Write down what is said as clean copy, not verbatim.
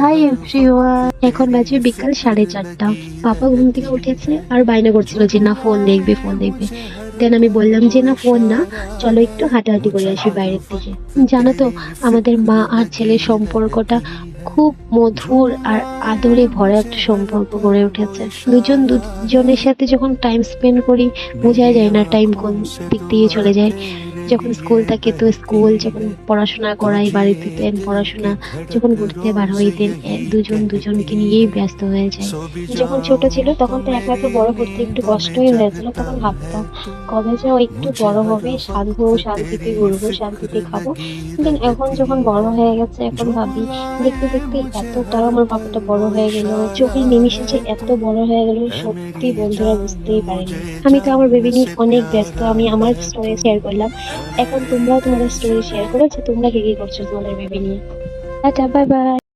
Hi everyone, এখন বাজে বিকাল 4:30। পাপা ঘুম থেকে উঠেছে আর বায়না করছিল যে না ফোন দেখবে ফোন দেখবে। দেন আমি বললাম যে না ফোন না, চলো একটু হাঁটাহাঁটি করে আসি বাইরের দিকে। জানো তো, আমাদের মা আর ছেলের সম্পর্কটা খুব মধুর আর আদরে ভরা একটা সম্পর্ক গড়ে উঠেছে। দুজন দুজনের সাথে যখন টাইম স্পেন্ড করি, বোঝাই যায় না টাইম কোন দিক দিয়ে চলে যায়। যখন স্কুল থাকে তো স্কুল, যখন পড়াশোনা করাই বাড়িতে দেন পড়াশোনা, যখন ঘুরতে বার হইতেন দুজন দুজনকে নিয়েই ব্যস্ত হয়ে যায়। যখন ছোট ছিল তখন তো একা একা বড় করতে একটু কষ্টই হয়েছিল, তখন ভাবতাম কবে যে ও একটু বড় হবে, শান্ত শান্তিতে ঘুরবো শান্তিতে খাবো। দেন এখন যখন বড় হয়ে গেছে, এখন ভাবি দেখতে দেখতে এতটা আমার পাপাটা বড় হয়ে গেল, চোখের নিমিষে যে এত বড় হয়ে গেল, সত্যি বন্ধুরা বুঝতেই পারিনি। আমি তো আমার বেবি নিয়ে অনেক ব্যস্ত, আমি আমার স্টোরি শেয়ার করলাম। এখন তোমরাও তোমাদের স্টোরি শেয়ার করো যে তোমরা কি কি করছো তোমাদের বেবি নিয়ে। Tata, bye bye.